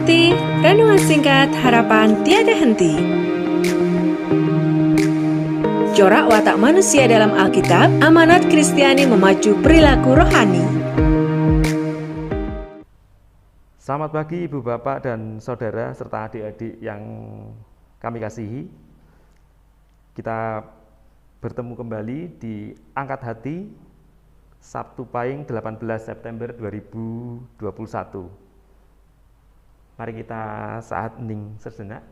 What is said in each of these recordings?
ikuti renungan singkat harapan tiada henti. Corak watak manusia dalam Alkitab, amanat Kristiani memacu perilaku rohani. Selamat pagi Ibu Bapak dan Saudara serta adik-adik yang kami kasihi. Kita bertemu kembali di Angkat Hati Sabtu Pahing 18 September 2021. Mari kita saat hening sejenak.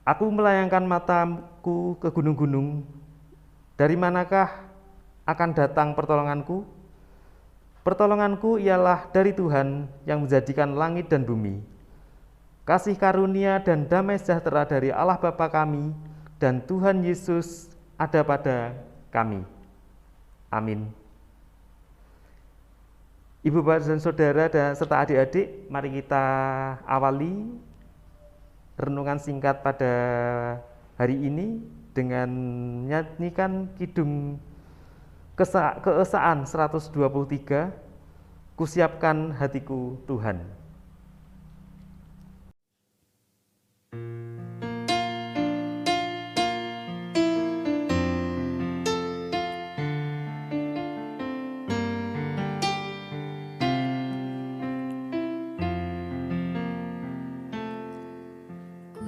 Aku melayangkan mataku ke gunung-gunung. Dari manakah akan datang pertolonganku? Pertolonganku ialah dari Tuhan yang menjadikan langit dan bumi. Kasih karunia dan damai sejahtera dari Allah Bapa kami dan Tuhan Yesus ada pada kami. Amin. Ibu Bapak dan Saudara dan serta adik-adik, mari kita awali renungan singkat pada hari ini dengan menyanyikan kidung keesaan 123, Kusiapkan hatiku Tuhan.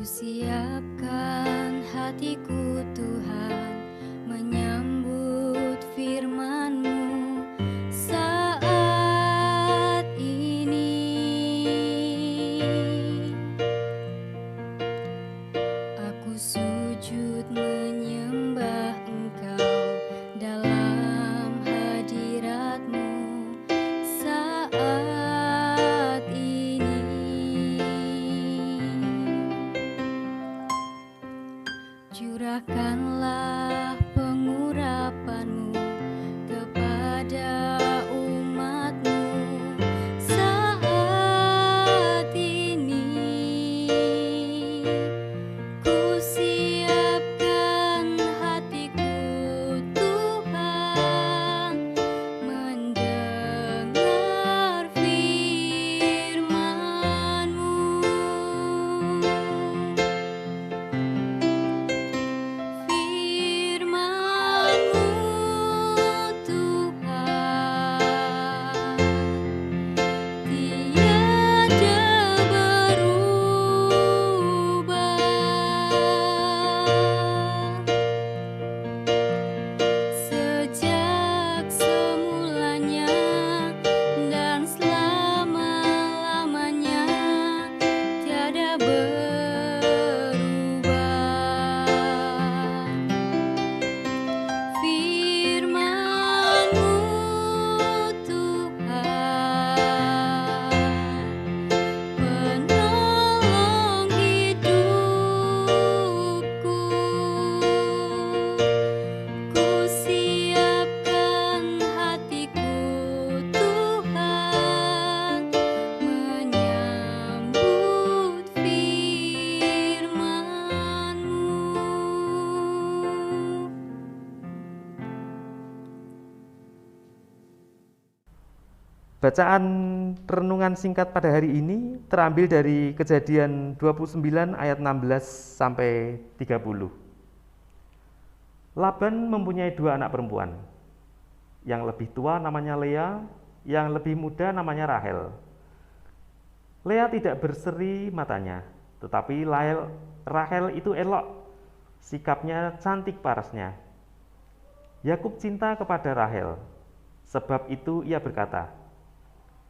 Kusiapkan hatiku Tuhan, menyambut firman-Mu saat ini. Aku sujud menyembah Engkau dalam hadirat-Mu saat ini. Curahkanlah pengurapan-Mu kepada umat-Mu saat ini. Kusiapkan hatiku Tuhan, mendengar firman-Mu. Sejak semulanya dan selama-lamanya tiada berubah. Firman-Mu Tuhan, penolong hidupku. Kusiapkan hatiku Tuhan, menyambut firman-Mu. Bacaan renungan singkat pada hari ini terambil dari Kejadian 29 ayat 16 sampai 30. Laban mempunyai 2 anak perempuan. Yang lebih tua namanya Lea, yang lebih muda namanya Rahel. Lea tidak berseri matanya, tetapi Rahel itu elok, sikapnya cantik parasnya. Yakub cinta kepada Rahel, sebab itu ia berkata,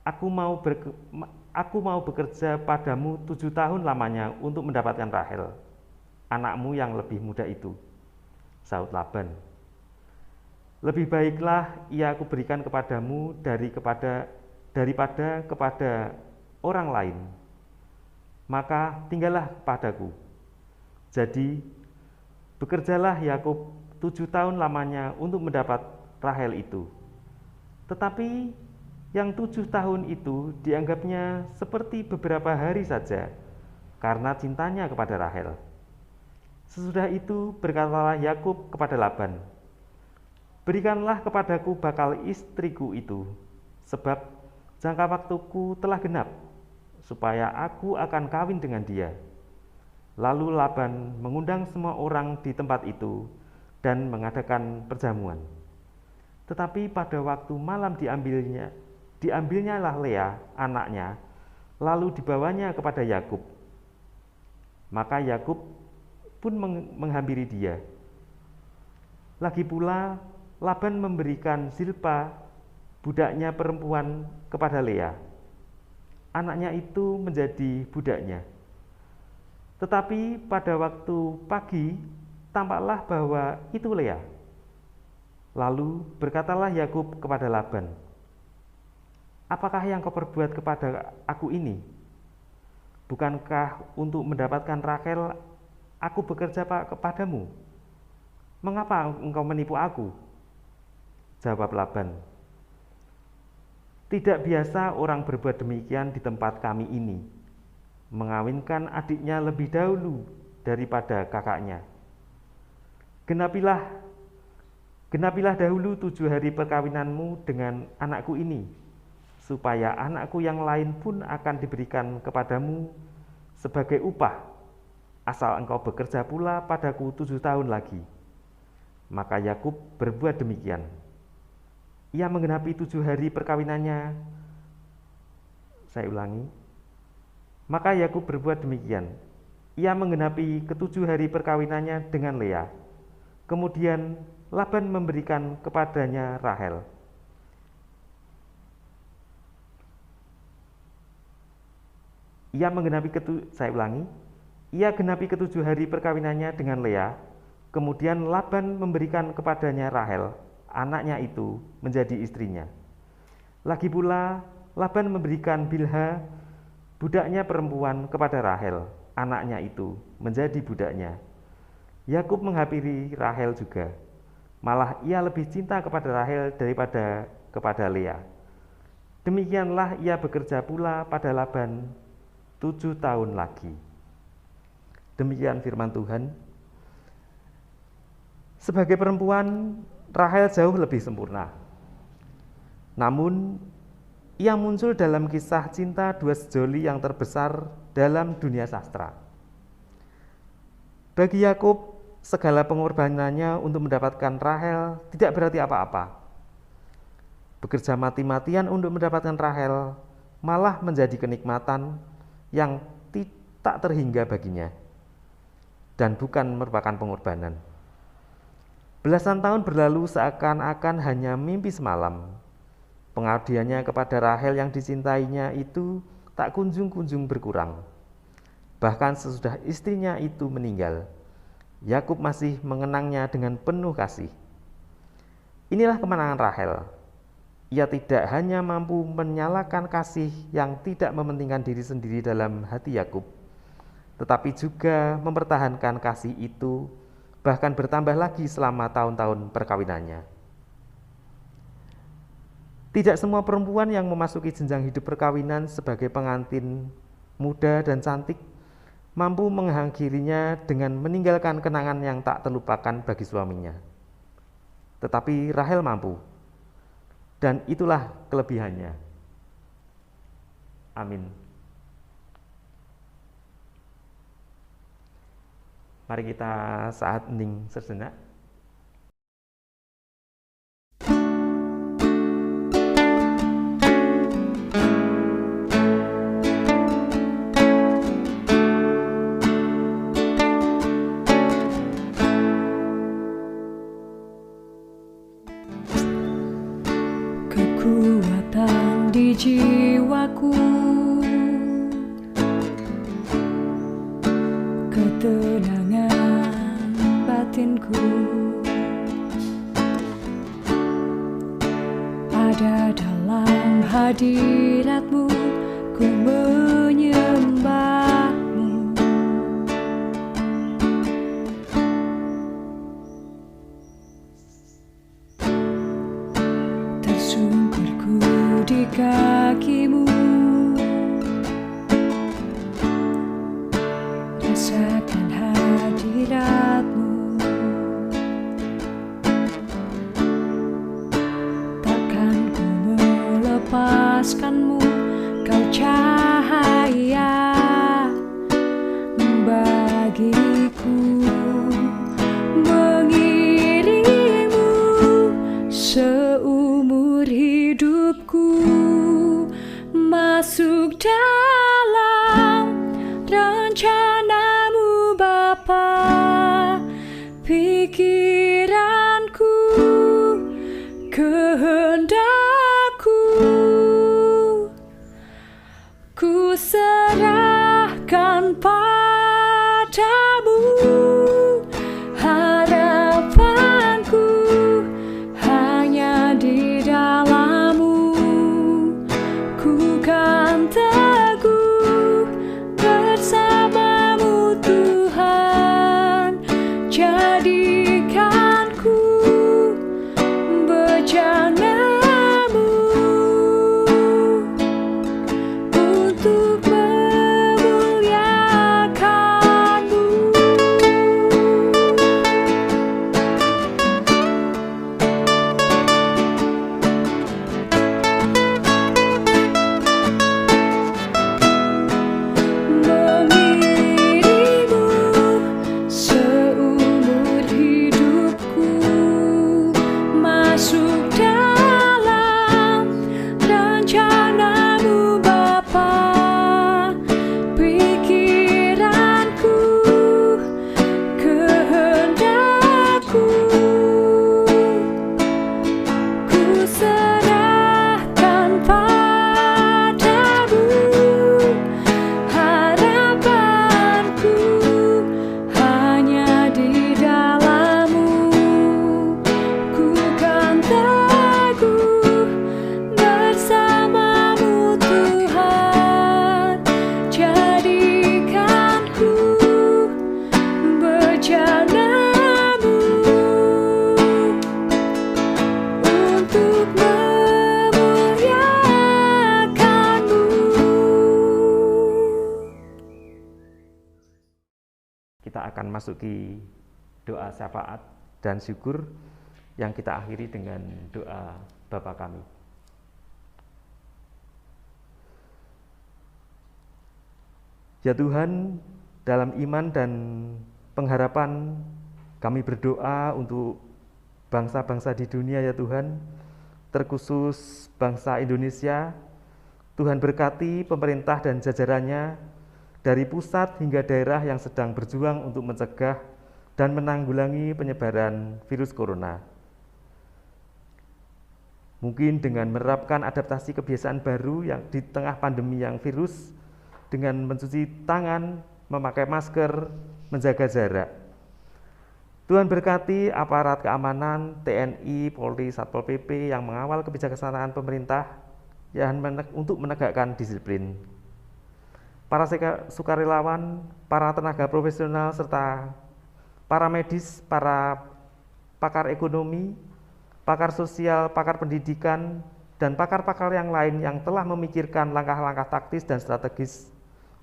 Aku mau bekerja padamu 7 tahun lamanya untuk mendapatkan Rahel, anakmu yang lebih muda itu. Sahut Laban, lebih baiklah ia aku berikan kepadamu daripada kepada orang lain. Maka tinggallah padaku. Jadi bekerjalah Yakub 7 tahun lamanya untuk mendapat Rahel itu. Tetapi yang 7 tahun itu dianggapnya seperti beberapa hari saja karena cintanya kepada Rahel. Sesudah itu berkatalah Yakub kepada Laban, berikanlah kepadaku bakal istriku itu, sebab jangka waktuku telah genap, supaya aku akan kawin dengan dia. Lalu Laban mengundang semua orang di tempat itu dan mengadakan perjamuan. Tetapi pada waktu malam diambilnyalah Lea, anaknya, lalu dibawanya kepada Yakub. Maka Yakub pun menghampiri dia. Lagi pula Laban memberikan Zilpa, budaknya perempuan, kepada Lea. Anaknya itu menjadi budaknya. Tetapi pada waktu pagi tampaklah bahwa itu Lea. Lalu berkatalah Yakub kepada Laban, apakah yang kau perbuat kepada aku ini? Bukankah untuk mendapatkan Rahel aku bekerja kepadamu? Mengapa engkau menipu aku? Jawab Laban, tidak biasa orang berbuat demikian di tempat kami ini, mengawinkan adiknya lebih dahulu daripada kakaknya. Genapilah dahulu 7 hari perkawinanmu dengan anakku ini, supaya anakku yang lain pun akan diberikan kepadamu sebagai upah, asal engkau bekerja pula padaku 7 tahun lagi. Maka Yakub berbuat demikian. Ia menggenapi 7 hari perkawinannya. Saya ulangi. Maka Yakub berbuat demikian. Ia menggenapi ke-7 hari perkawinannya dengan Lea. Kemudian Laban memberikan kepadanya Rahel. Ia genapi ke-7 hari perkawinannya dengan Lea. Kemudian Laban memberikan kepadanya Rahel, anaknya itu, menjadi istrinya. Lagi pula Laban memberikan Bilha, budaknya perempuan, kepada Rahel, anaknya itu, menjadi budaknya. Yakub menghampiri Rahel juga. Malah ia lebih cinta kepada Rahel daripada kepada Lea. Demikianlah ia bekerja pula pada Laban 7 tahun lagi. Demikian firman Tuhan. Sebagai perempuan, Rahel jauh lebih sempurna. Namun, ia muncul dalam kisah cinta dua sejoli yang terbesar dalam dunia sastra. Bagi Yakub, segala pengorbanannya untuk mendapatkan Rahel tidak berarti apa-apa. Bekerja mati-matian untuk mendapatkan Rahel malah menjadi kenikmatan yang tak terhingga baginya, dan bukan merupakan pengorbanan. Belasan tahun berlalu seakan-akan hanya mimpi semalam. Pengabdiannya kepada Rahel yang dicintainya itu tak kunjung-kunjung berkurang. Bahkan sesudah istrinya itu meninggal, Yakub masih mengenangnya dengan penuh kasih. Inilah kemenangan Rahel. Ia tidak hanya mampu menyalakan kasih yang tidak mementingkan diri sendiri dalam hati Yakub, tetapi juga mempertahankan kasih itu, bahkan bertambah lagi selama tahun-tahun perkawinannya. Tidak semua perempuan yang memasuki jenjang hidup perkawinan sebagai pengantin muda dan cantik mampu mengakhirinya dengan meninggalkan kenangan yang tak terlupakan bagi suaminya. Tetapi Rahel mampu, dan itulah kelebihannya. Amin. Mari kita saat hening sejenak. aku, ketenangan batinku. Ada dalam hadirat-Mu, ku menyembah-Mu. Tersungkur ku di kaki-Mu, rasakan hadirat-Mu. Takkan ku melepaskan-Mu, Kau cahaya bagiku. Mengiringmu seumur hidupku, masuk dalam rencana-Mu Bapa. Pikiranku, kehendakku, ku serahkan padamu. Harapanku hanya di dalam-Mu, ku kan teguh bersama-Mu Tuhan. Jadikanku bejana-Mu untuk memuliakan-Mu. Mengiringmu seumur hidupku, masuk dalam rencana-Mu Bapa. Pikiranku, kehendakku, ku serahkan padamu. Harapanku hanya di dalam-Mu, ku kan teguh bersama-Mu Tuhan. Jadikanku bejana-Mu untuk memuliakan-Mu. Kita akan masuki doa syafaat dan syukur yang kita akhiri dengan doa Bapa kami. Ya Tuhan, dalam iman dan pengharapan kami berdoa untuk bangsa-bangsa di dunia ya Tuhan, terkhusus bangsa Indonesia. Tuhan berkati pemerintah dan jajarannya dari pusat hingga daerah yang sedang berjuang untuk mencegah dan menanggulangi penyebaran virus corona. Mungkin dengan menerapkan adaptasi kebiasaan baru yang di tengah pandemi yang virus, dengan mencuci tangan, memakai masker, menjaga jarak. Tuhan berkati aparat keamanan, TNI, Polri, Satpol PP yang mengawal kebijaksanaan pemerintah untuk menegakkan disiplin. Para sukarelawan, para tenaga profesional, serta para medis, para pakar ekonomi, pakar sosial, pakar pendidikan, dan pakar-pakar yang lain yang telah memikirkan langkah-langkah taktis dan strategis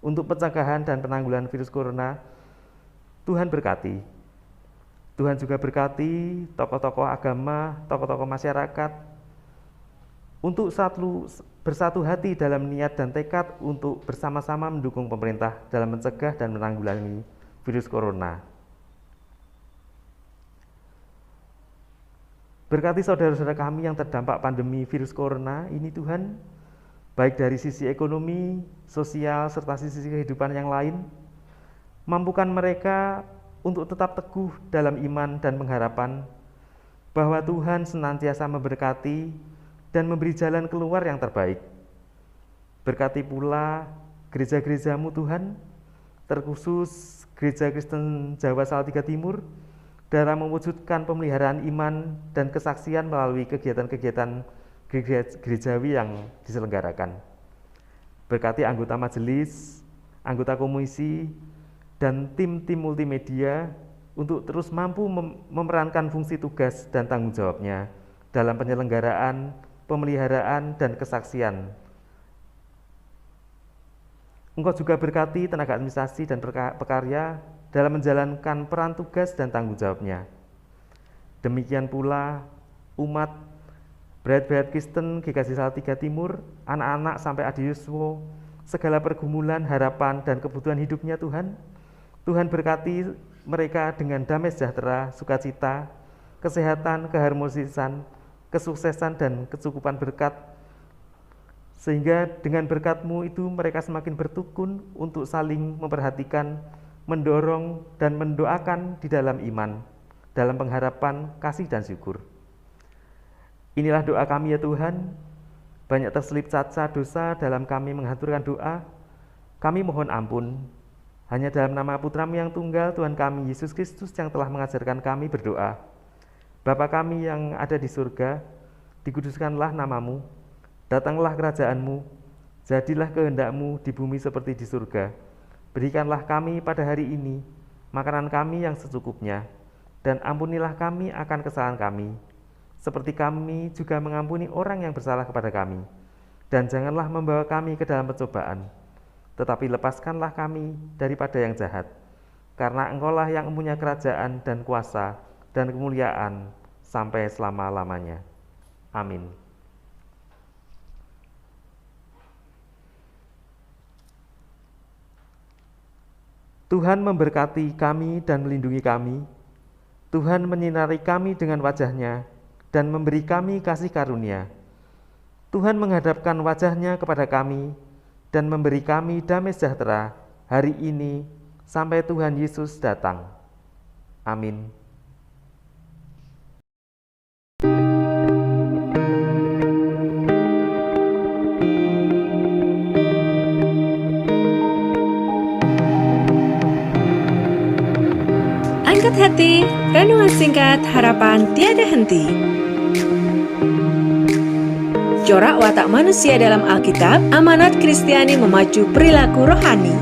untuk pencegahan dan penanggulangan virus corona. Tuhan berkati. Tuhan juga berkati tokoh-tokoh agama, tokoh-tokoh masyarakat untuk bersatu hati dalam niat dan tekad untuk bersama-sama mendukung pemerintah dalam mencegah dan menanggulangi virus corona. Berkati saudara-saudara kami yang terdampak pandemi virus corona ini Tuhan, baik dari sisi ekonomi, sosial, serta sisi kehidupan yang lain, mampukan mereka untuk tetap teguh dalam iman dan pengharapan bahwa Tuhan senantiasa memberkati dan memberi jalan keluar yang terbaik. Berkati pula gereja-gerejamu Tuhan, terkhusus Gereja Kristen Jawa Salatiga Timur, dalam mewujudkan pemeliharaan iman dan kesaksian melalui kegiatan-kegiatan gerejawi yang diselenggarakan. Berkati anggota majelis, anggota komisi, dan tim-tim multimedia untuk terus mampu memerankan fungsi tugas dan tanggung jawabnya dalam penyelenggaraan, pemeliharaan, dan kesaksian. Engkau juga berkati tenaga administrasi dan pekarya dalam menjalankan peran tugas dan tanggung jawabnya. Demikian pula umat Brayat Kristen GKJ Salatiga Timur, anak-anak sampai Adiuswo, segala pergumulan, harapan, dan kebutuhan hidupnya Tuhan. Tuhan berkati mereka dengan damai sejahtera, sukacita, kesehatan, keharmonisan, kesuksesan, dan kecukupan berkat, sehingga dengan berkat-Mu itu mereka semakin bertekun untuk saling memperhatikan, mendorong, dan mendoakan di dalam iman, dalam pengharapan, kasih, dan syukur. Inilah doa kami ya Tuhan. Banyak terselip cacat dosa dalam kami menghaturkan doa. Kami mohon ampun. Hanya dalam nama Putra-Mu yang tunggal, Tuhan kami Yesus Kristus, yang telah mengajarkan kami berdoa. Bapa kami yang ada di surga, dikuduskanlah nama-Mu. Datanglah kerajaan-Mu, jadilah kehendak-Mu di bumi seperti di surga. Berikanlah kami pada hari ini makanan kami yang secukupnya, dan ampunilah kami akan kesalahan kami, seperti kami juga mengampuni orang yang bersalah kepada kami. Dan janganlah membawa kami ke dalam pencobaan, tetapi lepaskanlah kami daripada yang jahat. Karena Engkau-lah yang mempunyai kerajaan dan kuasa dan kemuliaan sampai selama-lamanya. Amin. Tuhan memberkati kami dan melindungi kami. Tuhan menyinari kami dengan wajah-Nya dan memberi kami kasih karunia. Tuhan menghadapkan wajah-Nya kepada kami dan memberi kami damai sejahtera hari ini sampai Tuhan Yesus datang. Amin. Angkat hati, renungan singkat harapan tiada henti. Corak watak manusia dalam Alkitab, amanat Kristiani memacu perilaku rohani.